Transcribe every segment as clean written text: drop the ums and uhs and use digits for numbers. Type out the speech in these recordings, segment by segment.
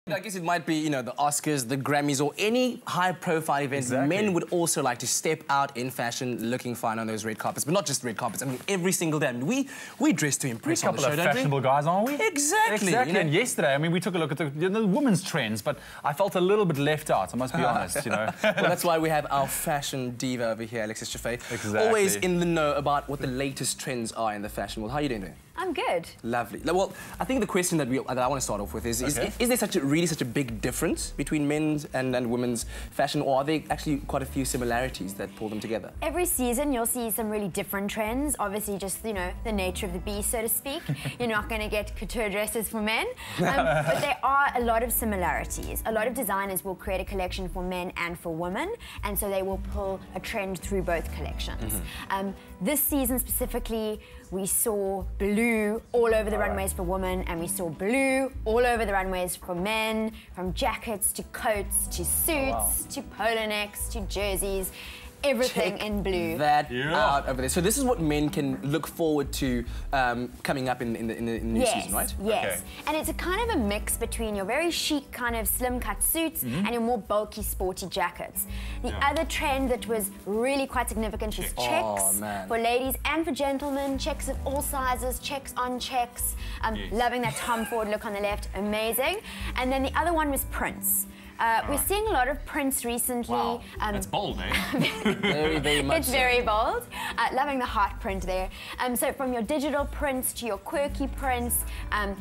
I guess it might be, the Oscars, the Grammys, or any high-profile events. Exactly. Men would also like to step out in fashion, looking fine on those red carpets. But not just red carpets. I mean, every single day. I mean, we dress to impress on the show, We're a couple don't of fashionable guys, aren't we? Exactly. Exactly. And yesterday, I mean, we took a look at the women's trends, but I felt a little bit left out, I must be honest, Well, that's why we have our fashion diva over here, Alexis Chaffee. Exactly. Always in the know about what the latest trends are in the fashion world. How are you doing today? I'm good. Lovely. Well, I think the question that I want to start off with is there really such a big difference between men's and women's fashion, or are there actually quite a few similarities that pull them together? Every season you'll see some really different trends. Obviously, just, the nature of the beast, so to speak. You're not going to get couture dresses for men. But there are a lot of similarities. A lot of designers will create a collection for men and for women, and so they will pull a trend through both collections. This season specifically, we saw blue all over the runways for women, and we saw blue all over the runways for men, from jackets to coats to suits to polo necks to jerseys. Everything in blue. That out over there. So this is what men can look forward to coming up in the new season, right? Yes. Okay. And it's a kind of a mix between your very chic kind of slim cut suits and your more bulky sporty jackets. The other trend that was really quite significant is checks for ladies and for gentlemen. Checks of all sizes, checks on checks. Loving that Tom Ford look on the left, amazing. And then the other one was prints. We're seeing a lot of prints recently. Wow. That's bold, eh? Very, very much. It's very bold. Loving the heart print there. So from your digital prints to your quirky prints,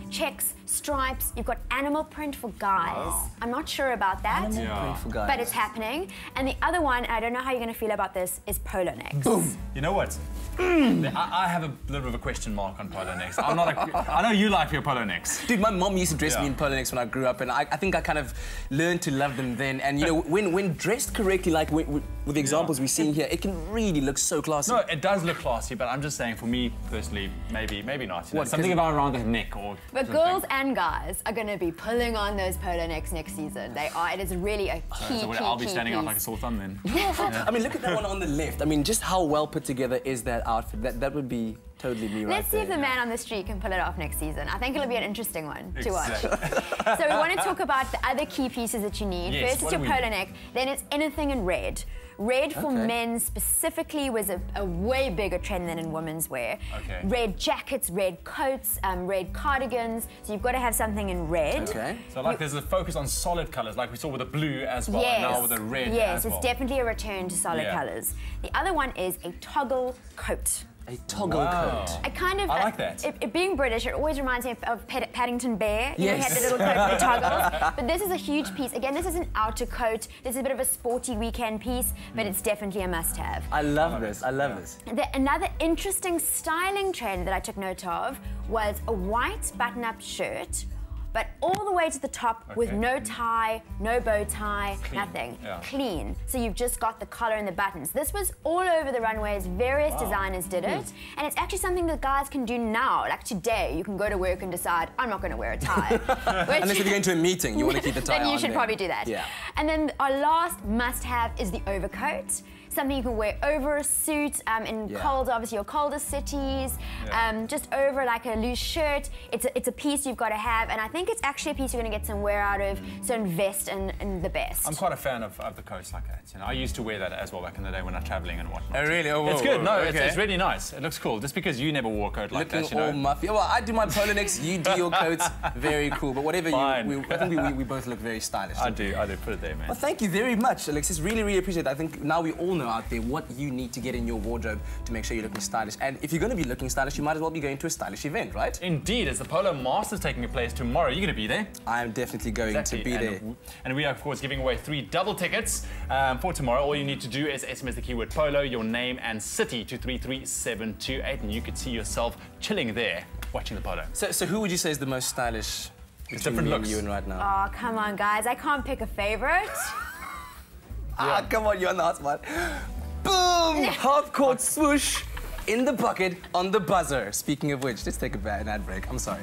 checks, stripes, you've got animal print for guys. Wow. I'm not sure about that, Print for guys. but it's happening. And the other one, I don't know how you're going to feel about this, is polo necks. Boom. You know what? I have a little bit of a question mark on polo necks. I know you like your polo necks. Dude, my mom used to dress me in polo necks when I grew up, and I think I kind of learned to love them then. And when dressed correctly, like with the examples we're seeing here, it can really look so classy. No, it does look classy, but I'm just saying, for me personally, maybe not. Something about around the neck or. But girls and guys are going to be pulling on those polo necks next season. They are. It is really a key. So I'll be standing out like a sore thumb then. I mean, look at that one on the left. I mean, just how well put together is that outfit? That would be totally me right there. Let's see if the man on the street can pull it off next season. I think it'll be an interesting one to watch. So we want to talk about the other key pieces that you need. Yes, first is your polo neck, then it's anything in red. Red for men specifically was a way bigger trend than in women's wear. Red jackets, red coats, red cardigans. So you've got to have something in red. So there's a focus on solid colours, like we saw with the blue as well, and now with the red as well. Yes, it's definitely a return to solid colours. The other one is a toggle coat. A toggle coat. I like that. Being British, it always reminds me of Paddington Bear. You know, he had the little coat with the toggles. But this is a huge piece. Again, this is an outer coat. This is a bit of a sporty weekend piece, but it's definitely a must-have. I love this. I love this. Another interesting styling trend that I took note of was a white button-up shirt, but all the way to the top with no tie, no bow tie, nothing. Clean. So you've just got the collar and the buttons. This was all over the runways. Various designers did it. And it's actually something that guys can do now. Like today, you can go to work and decide, I'm not going to wear a tie. Unless if you're going to a meeting, you want to keep the tie on. Then you should probably do that. And then our last must-have is the overcoat. Something you can wear over a suit in cold, obviously your colder cities, just over like a loose shirt. It's a piece you've got to have, and I think it's actually a piece you're going to get some wear out of, so invest in the best. I'm quite a fan of the coats like that. I used to wear that as well back in the day when I was travelling and whatnot. Oh, really? Oh, whoa, it's good. No, it's really nice. It looks cool. Just because you never wore a coat like that, all muffy. Well, I do my polo necks, you do your coats. Very cool. But whatever I think we both look very stylish. I do. Put it there, man. Well, thank you very much, Alexis. Really, really appreciate it. I think now we all know out there what you need to get in your wardrobe to make sure you're looking stylish. And if you're going to be looking stylish, you might as well be going to a stylish event, right? Indeed. It's the Polo Masters taking place tomorrow. You're going to be there? I'm definitely going to be there. And we are, of course, giving away 3 double tickets for tomorrow. All you need to do is SMS the keyword polo, your name and city to 33728, and you could see yourself chilling there watching the polo. So who would you say is the most stylish between me and you right now? Oh, come on, guys. I can't pick a favourite. Come on, you're on the hot spot. Boom! Half-court swoosh in the bucket on the buzzer. Speaking of which, let's take an ad break. I'm sorry.